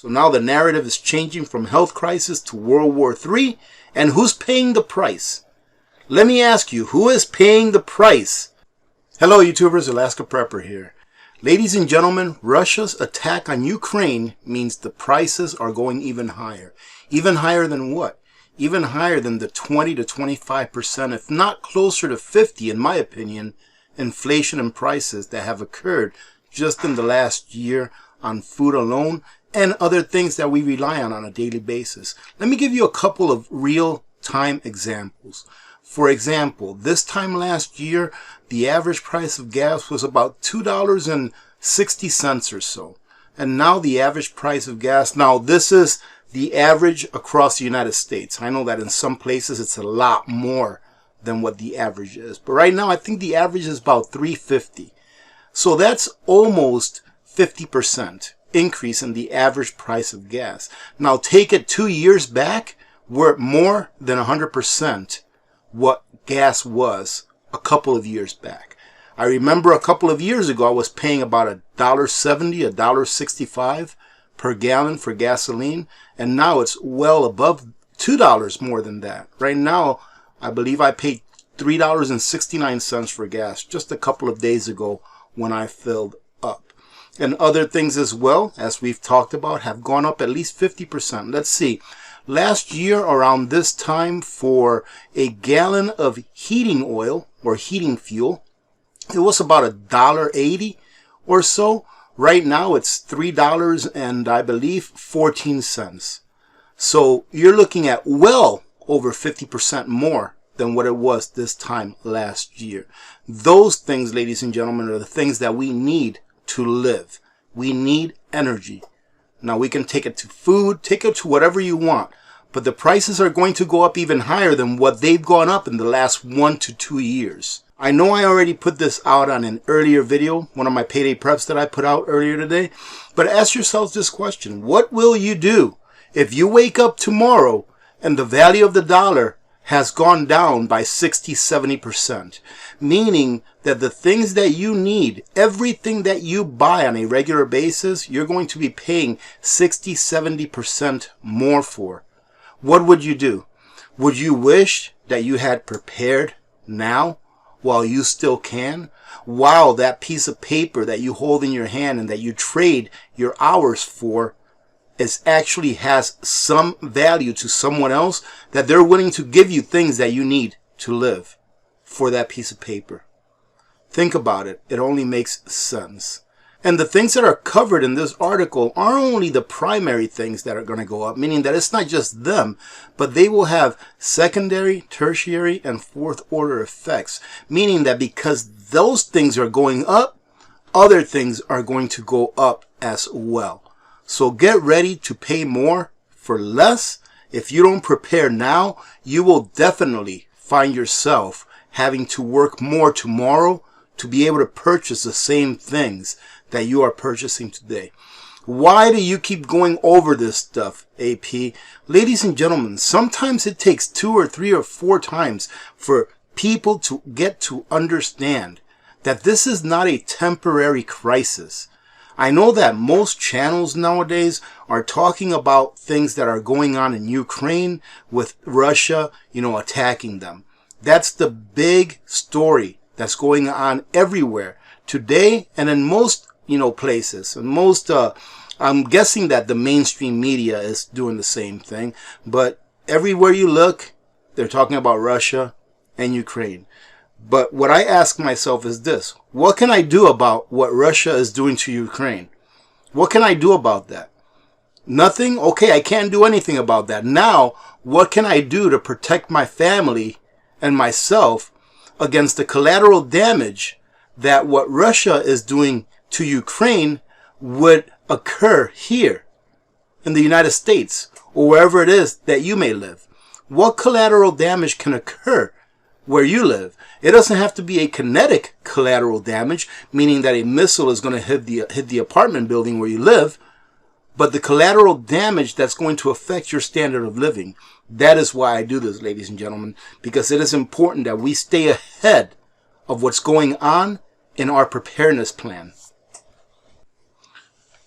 So now the narrative is changing from health crisis to World War III. And who's paying the price? Let me ask you, who is paying the price? Hello YouTubers, Alaska Prepper here. Ladies and gentlemen, Russia's attack on Ukraine means the prices are going even higher. Even higher than what? Even higher than the 20 to 25%, if not closer to 50, in my opinion, inflation and prices that have occurred just in the last year on food alone and other things that we rely on a daily basis. Let me give you a couple of real-time examples. For example, this time last year, the average price of gas was about $2.60 or so. And now the average price of gas, now this is the average across the United States. I know that in some places it's a lot more than what the average is. But right now I think the average is about $3.50. So that's almost 50% increase in the average price of gas. Now take it 2 years back, we're at more than 100% what gas was a couple of years back. I remember a couple of years ago I was paying about $1.70, $1.65 per gallon for gasoline, and now it's well above $2 more than that. Right now I believe I paid $3.69 for gas just a couple of days ago when I filled up. And other things as well, as we've talked about, have gone up at least 50%. Let's see. Last year around this time, for a gallon of heating oil or heating fuel, it was about $1.80 or so. Right now it's $3 and I believe 14 cents. So you're looking at well over 50% more than what it was this time last year. Those things, ladies and gentlemen, are the things that we need to live. We need energy. Now we can take it to food, take it to whatever you want, but the prices are going to go up even higher than what they've gone up in the last 1 to 2 years. I know I already put this out on an earlier video, one of my payday preps that I put out earlier today, but ask yourselves this question: what will you do if you wake up tomorrow and the value of the dollar has gone down by 60-70%, meaning that the things that you need, everything that you buy on a regular basis, you're going to be paying 60-70% more for? What would you do? Would you wish that you had prepared now while you still can? While that piece of paper that you hold in your hand and that you trade your hours for actually has some value to someone else, that they're willing to give you things that you need to live for that piece of paper. Think about it. It only makes sense. And the things that are covered in this article are only the primary things that are going to go up, meaning that it's not just them, but they will have secondary, tertiary, and fourth order effects, meaning that because those things are going up, other things are going to go up as well. So get ready to pay more for less. If you don't prepare now, you will definitely find yourself having to work more tomorrow to be able to purchase the same things that you are purchasing today. Why do you keep going over this stuff, AP? Ladies and gentlemen, sometimes it takes 2 or 3 or 4 times for people to get to understand that this is not a temporary crisis. I know that most channels nowadays are talking about things that are going on in Ukraine with Russia, attacking them. That's the big story that's going on everywhere today and in most, places. And most, I'm guessing that the mainstream media is doing the same thing. But everywhere you look, they're talking about Russia and Ukraine. But what I ask myself is this: what can I do about what Russia is doing to Ukraine? What can I do about that? Nothing? Okay, I can't do anything about that. Now, what can I do to protect my family and myself against the collateral damage that what Russia is doing to Ukraine would occur here in the United States or wherever it is that you may live? What collateral damage can occur where you live? It doesn't have to be a kinetic collateral damage, meaning that a missile is going to hit the apartment building where you live, but the collateral damage that's going to affect your standard of living. That is why I do this, ladies and gentlemen, because it is important that we stay ahead of what's going on in our preparedness plan.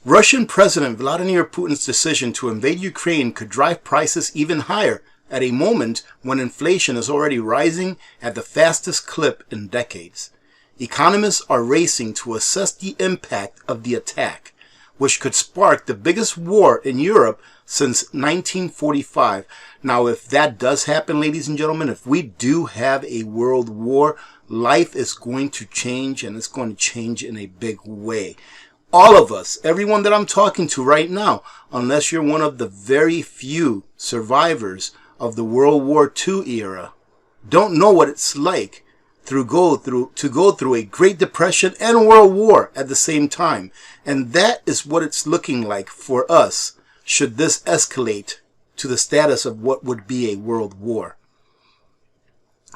Russian President Vladimir Putin's decision to invade Ukraine could drive prices even higher at a moment when inflation is already rising at the fastest clip in decades. Economists are racing to assess the impact of the attack, which could spark the biggest war in Europe since 1945. Now, if that does happen, ladies and gentlemen, if we do have a world war, life is going to change, and it's going to change in a big way. All of us, everyone that I'm talking to right now, unless you're one of the very few survivors of the World War II era, don't know what it's like to go through a Great Depression and World War at the same time. And that is what it's looking like for us should this escalate to the status of what would be a world war.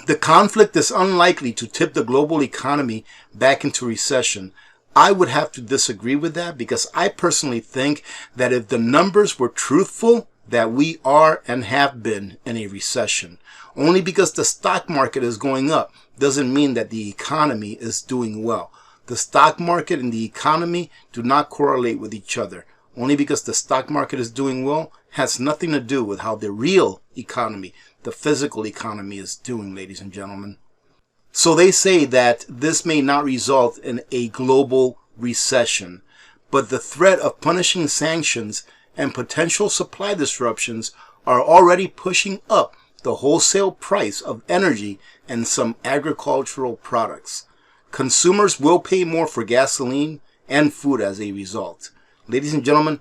The conflict is unlikely to tip the global economy back into recession. I would have to disagree with that, because I personally think that if the numbers were truthful, that we are and have been in a recession. Only because the stock market is going up doesn't mean that the economy is doing well. The stock market and the economy do not correlate with each other. Only because the stock market is doing well has nothing to do with how the real economy, the physical economy, is doing, ladies and gentlemen. So they say that this may not result in a global recession, but the threat of punishing sanctions and potential supply disruptions are already pushing up the wholesale price of energy and some agricultural products. Consumers will pay more for gasoline and food as a result. Ladies and gentlemen,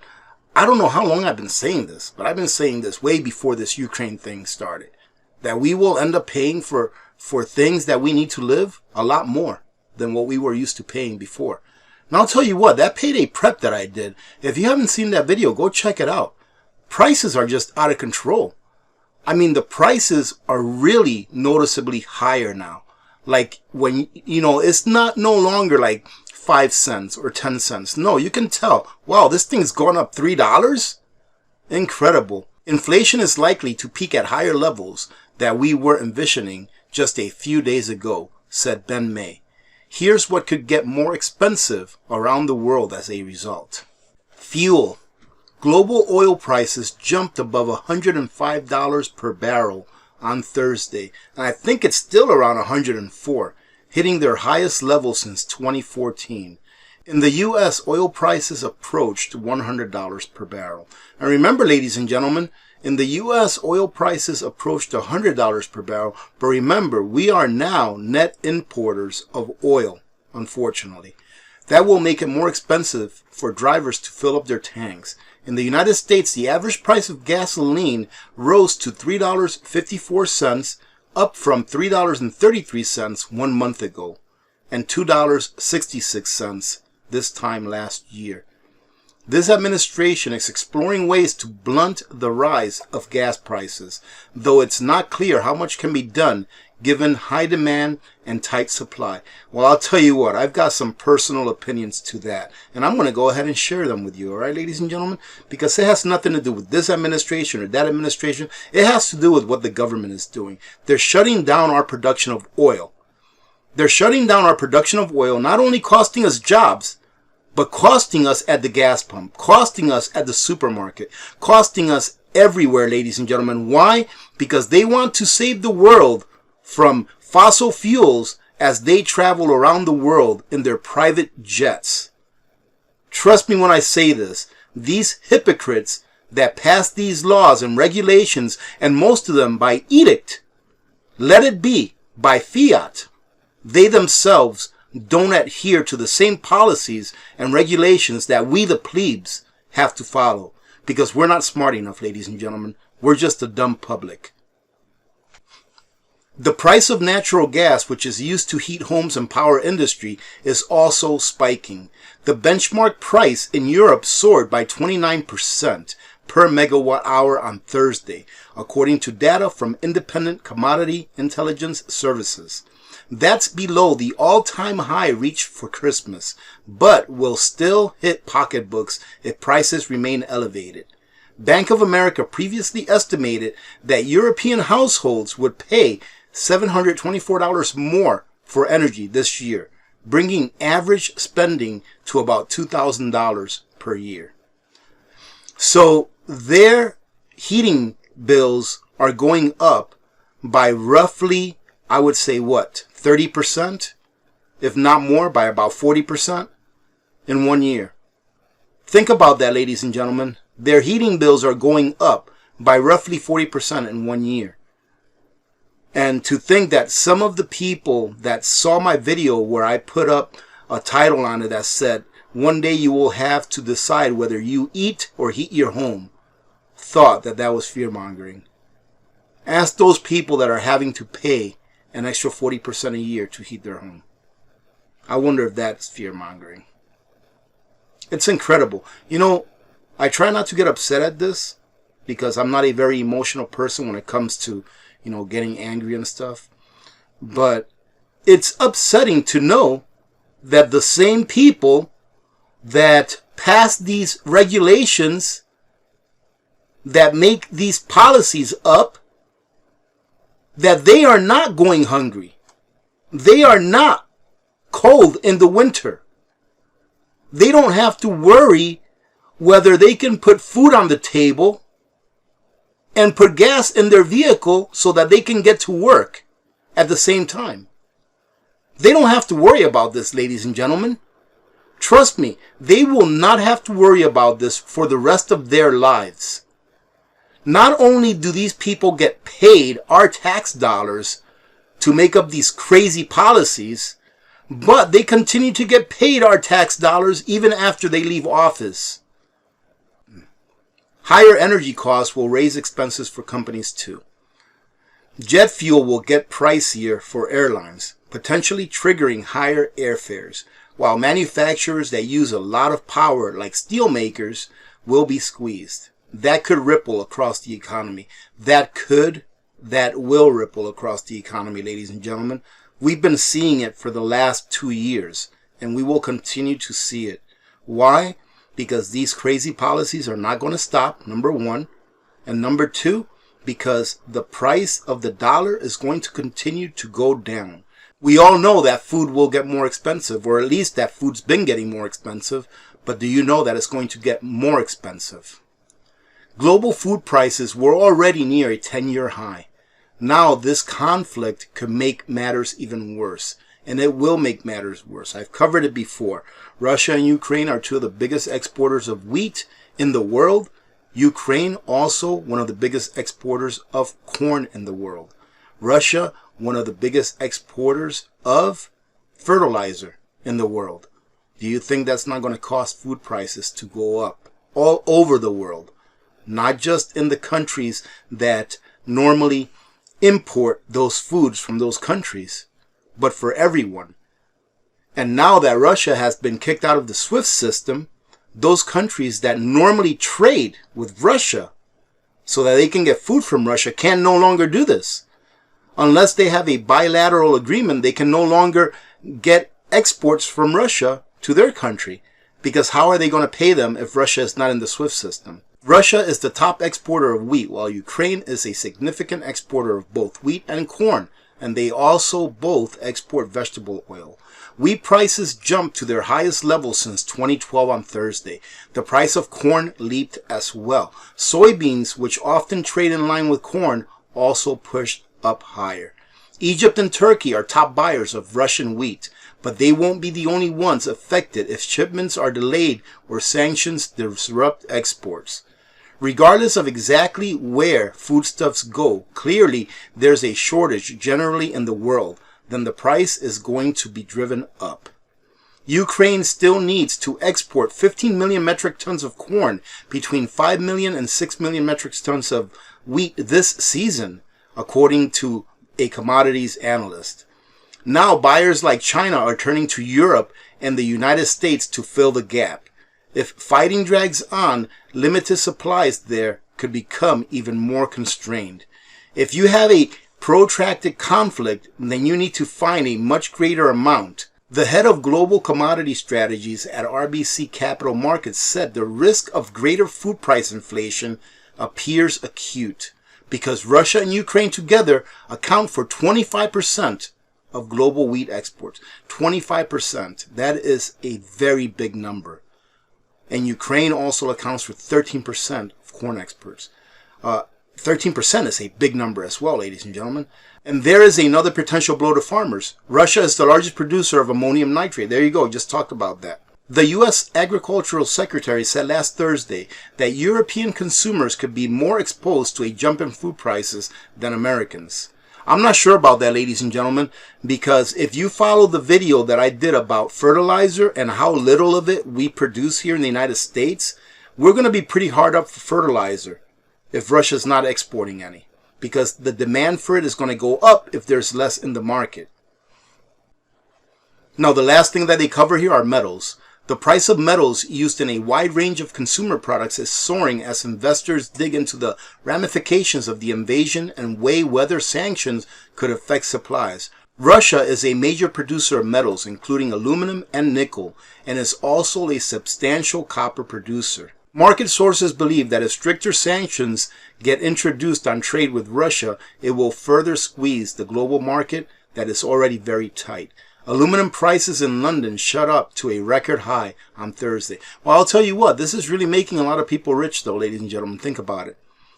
I don't know how long I've been saying this, but I've been saying this way before this Ukraine thing started, that we will end up paying for things that we need to live a lot more than what we were used to paying before. And I'll tell you what, that payday prep that I did, if you haven't seen that video, go check it out. Prices are just out of control. I mean, the prices are really noticeably higher now. Like when, it's not no longer like 5 cents or 10 cents. No, you can tell, wow, this thing's gone up $3? Incredible. Inflation is likely to peak at higher levels that we were envisioning just a few days ago, said Ben May. Here's what could get more expensive around the world as a result. Fuel. Global oil prices jumped above $105 per barrel on Thursday, and I think it's still around $104, hitting their highest level since 2014. In the U.S., oil prices approached $100 per barrel. And remember, ladies and gentlemen, in the U.S., oil prices approached $100 per barrel, but remember, we are now net importers of oil, unfortunately. That will make it more expensive for drivers to fill up their tanks. In the United States, the average price of gasoline rose to $3.54, up from $3.33 1 month ago, and $2.66 this time last year. This administration is exploring ways to blunt the rise of gas prices, though it's not clear how much can be done given high demand and tight supply. Well, I'll tell you what, I've got some personal opinions to that, and I'm going to go ahead and share them with you, all right, ladies and gentlemen? Because it has nothing to do with this administration or that administration. It has to do with what the government is doing. They're shutting down our production of oil. They're shutting down our production of oil, not only costing us jobs, but costing us at the gas pump, costing us at the supermarket, costing us everywhere, ladies and gentlemen. Why? Because they want to save the world from fossil fuels as they travel around the world in their private jets. Trust me when I say this. These hypocrites that pass these laws and regulations, and most of them by edict, let it be by fiat, they themselves don't adhere to the same policies and regulations that we, the plebes, have to follow. Because we're not smart enough, ladies and gentlemen. We're just a dumb public. The price of natural gas, which is used to heat homes and power industry, is also spiking. The benchmark price in Europe soared by 29% per megawatt hour on Thursday, according to data from independent commodity intelligence services. That's below the all-time high reached for Christmas, but will still hit pocketbooks if prices remain elevated. Bank of America previously estimated that European households would pay $724 more for energy this year, bringing average spending to about $2,000 per year. So their heating bills are going up by roughly, I would say, 30%? If not more, by about 40% in 1 year. Think about that, ladies and gentlemen. Their heating bills are going up by roughly 40% in 1 year. And to think that some of the people that saw my video where I put up a title on it that said, "One day you will have to decide whether you eat or heat your home," thought that that was fear-mongering. Ask those people that are having to pay an extra 40% a year to heat their home. I wonder if that's fear-mongering. It's incredible. You know, I try not to get upset at this because I'm not a very emotional person when it comes to, getting angry and stuff. But it's upsetting to know that the same people that pass these regulations, that make these policies up, that they are not going hungry. They are not cold in the winter. They don't have to worry whether they can put food on the table and put gas in their vehicle so that they can get to work at the same time. They don't have to worry about this, ladies and gentlemen. Trust me, they will not have to worry about this for the rest of their lives. Not only do these people get paid our tax dollars to make up these crazy policies, but they continue to get paid our tax dollars even after they leave office. Higher energy costs will raise expenses for companies too. Jet fuel will get pricier for airlines, potentially triggering higher airfares, while manufacturers that use a lot of power, like steel makers, will be squeezed. That could ripple across the economy. That will ripple across the economy, ladies and gentlemen. We've been seeing it for the last 2 years, and we will continue to see it. Why? Because these crazy policies are not going to stop, number one. And number two, because the price of the dollar is going to continue to go down. We all know that food will get more expensive, or at least that food's been getting more expensive. But do you know that it's going to get more expensive? Global food prices were already near a 10-year high. Now this conflict could make matters even worse. And it will make matters worse. I've covered it before. Russia and Ukraine are two of the biggest exporters of wheat in the world. Ukraine also one of the biggest exporters of corn in the world. Russia, one of the biggest exporters of fertilizer in the world. Do you think that's not going to cause food prices to go up all over the world? Not just in the countries that normally import those foods from those countries, but for everyone. And now that Russia has been kicked out of the SWIFT system, those countries that normally trade with Russia so that they can get food from Russia can no longer do this. Unless they have a bilateral agreement, they can no longer get exports from Russia to their country. Because how are they going to pay them if Russia is not in the SWIFT system? Russia is the top exporter of wheat, while Ukraine is a significant exporter of both wheat and corn. And they also both export vegetable oil. Wheat prices jumped to their highest level since 2012 on Thursday. The price of corn leaped as well. Soybeans, which often trade in line with corn, also pushed up higher. Egypt and Turkey are top buyers of Russian wheat, but they won't be the only ones affected if shipments are delayed or sanctions disrupt exports. Regardless of exactly where foodstuffs go, clearly there's a shortage generally in the world, then the price is going to be driven up. Ukraine still needs to export 15 million metric tons of corn, between 5 million and 6 million metric tons of wheat this season, according to a commodities analyst. Now buyers like China are turning to Europe and the United States to fill the gap. If fighting drags on, limited supplies there could become even more constrained. If you have a protracted conflict, then you need to find a much greater amount. The head of global commodity strategies at RBC Capital Markets said the risk of greater food price inflation appears acute because Russia and Ukraine together account for 25% of global wheat exports. 25%. That is a very big number. And Ukraine also accounts for 13% of corn exports. 13% is a big number as well, ladies and gentlemen. And there is another potential blow to farmers. Russia is the largest producer of ammonium nitrate. There you go, just talked about that. The U.S. Agricultural Secretary said last Thursday that European consumers could be more exposed to a jump in food prices than Americans. I'm not sure about that, ladies and gentlemen, because if you follow the video that I did about fertilizer and how little of it we produce here in the United States, we're going to be pretty hard up for fertilizer if Russia's not exporting any, because the demand for it is going to go up if there's less in the market. Now, the last thing that they cover here are metals. The price of metals used in a wide range of consumer products is soaring as investors dig into the ramifications of the invasion and weigh whether sanctions could affect supplies. Russia is a major producer of metals, including aluminum and nickel, and is also a substantial copper producer. Market sources believe that if stricter sanctions get introduced on trade with Russia, it will further squeeze the global market that is already very tight. Aluminum prices in London shot up to a record high on Thursday. Well, I'll tell you what, this is really making a lot of people rich, though, ladies and gentlemen. Think about it.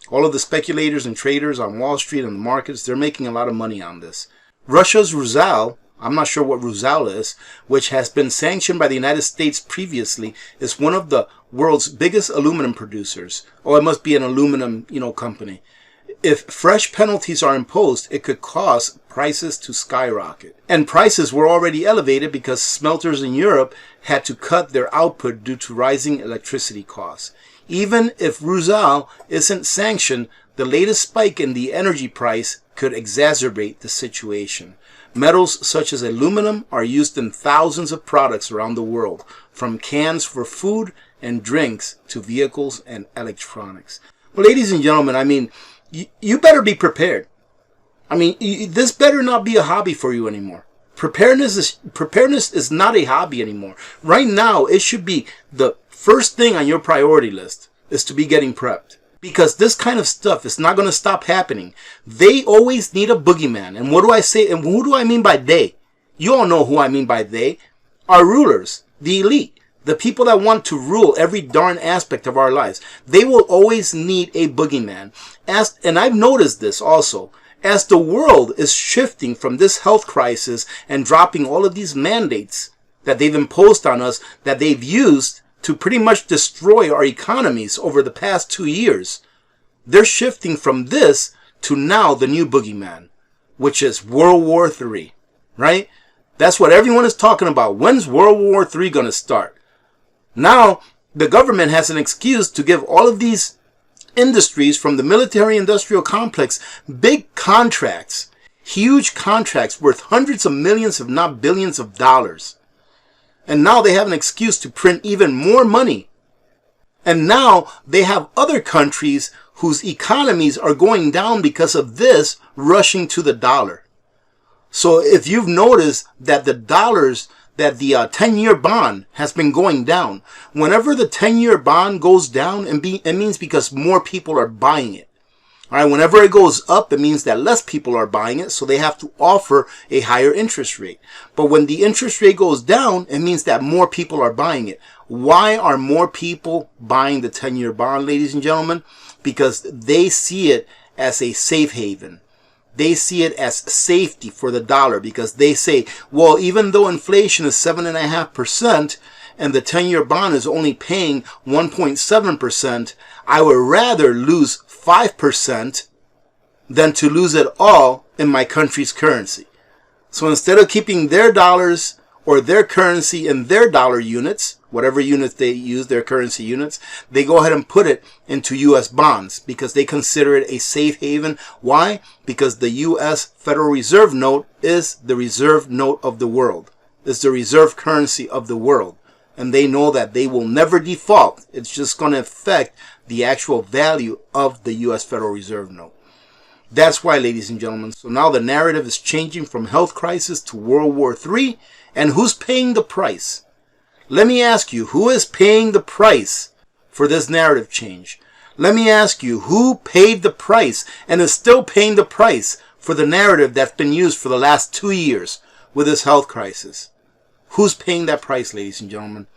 All of the speculators and traders on Wall Street and the markets, they're making a lot of money on this. Russia's Rusal, I'm not sure what Rusal is, which has been sanctioned by the United States previously, is one of the world's biggest aluminum producers. Oh, it must be an aluminum, company. If fresh penalties are imposed, it could cause prices to skyrocket. And prices were already elevated because smelters in Europe had to cut their output due to rising electricity costs. Even if Rusal isn't sanctioned, the latest spike in the energy price could exacerbate the situation. Metals such as aluminum are used in thousands of products around the world, from cans for food and drinks to vehicles and electronics. Well, ladies and gentlemen, you better be prepared. This better not be a hobby for you anymore. Preparedness is not a hobby anymore. Right now, it should be the first thing on your priority list is to be getting prepped. Because this kind of stuff is not going to stop happening. They always need a boogeyman. And what do I say? And who do I mean by they? You all know who I mean by they. Our rulers, the elite. The people that want to rule every darn aspect of our lives, they will always need a boogeyman. And I've noticed this also. As the world is shifting from this health crisis and dropping all of these mandates that they've imposed on us, that they've used to pretty much destroy our economies over the past 2 years, they're shifting from this to now the new boogeyman, which is World War III, right? That's what everyone is talking about. When's World War III going to start? Now, the government has an excuse to give all of these industries from the military-industrial complex big contracts, huge contracts worth hundreds of millions, if not billions of dollars. And now they have an excuse to print even more money. And now they have other countries whose economies are going down because of this rushing to the dollar. So if you've noticed that the 10-year bond has been going down. Whenever the 10-year bond goes down, it means because more people are buying it. All right, whenever it goes up, it means that less people are buying it, so they have to offer a higher interest rate. But when the interest rate goes down, it means that more people are buying it. Why are more people buying the 10-year bond, ladies and gentlemen? Because they see it as a safe haven. They see it as safety for the dollar, because they say, well, even though inflation is 7.5% and the 10-year bond is only paying 1.7%, I would rather lose 5% than to lose it all in my country's currency. So instead of keeping their dollars or their currency in their dollar units, whatever units they use, their currency units, they go ahead and put it into U.S. bonds because they consider it a safe haven. Why? Because the U.S. Federal Reserve note is the reserve note of the world. It's the reserve currency of the world. And they know that they will never default. It's just going to affect the actual value of the U.S. Federal Reserve note. That's why, ladies and gentlemen, so now the narrative is changing from health crisis to World War III. And who's paying the price? Let me ask you, who is paying the price for this narrative change? Let me ask you, who paid the price and is still paying the price for the narrative that's been used for the last 2 years with this health crisis. Who's paying that price, ladies and gentlemen?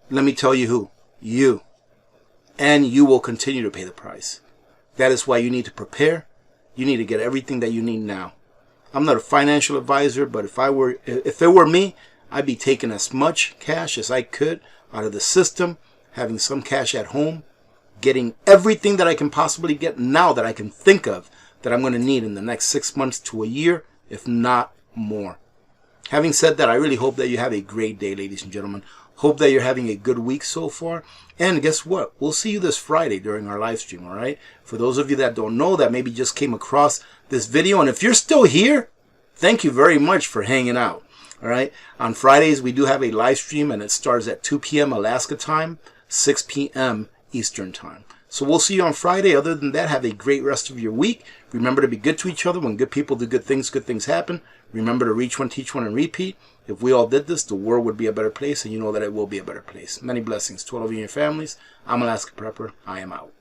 Let me tell you who. You. And you will continue to pay the price. That is why you need to prepare. You need to get everything that you need now. I'm not a financial advisor, but if it were me, I'd be taking as much cash as I could out of the system, having some cash at home, getting everything that I can possibly get now that I can think of that I'm going to need in the next 6 months to a year, if not more. Having said that, I really hope that you have a great day, ladies and gentlemen. Hope that you're having a good week so far. And guess what? We'll see you this Friday during our live stream, all right? For those of you that don't know, that maybe just came across this video, and if you're still here, thank you very much for hanging out, all right? On Fridays, we do have a live stream, and it starts at 2 p.m. Alaska time, 6 p.m. Eastern time. So we'll see you on Friday. Other than that, have a great rest of your week. Remember to be good to each other. When good people do good things happen. Remember to reach one, teach one, and repeat. If we all did this, the world would be a better place, and you know that it will be a better place. Many blessings to all of you and your families. I'm Alaska Prepper. I am out.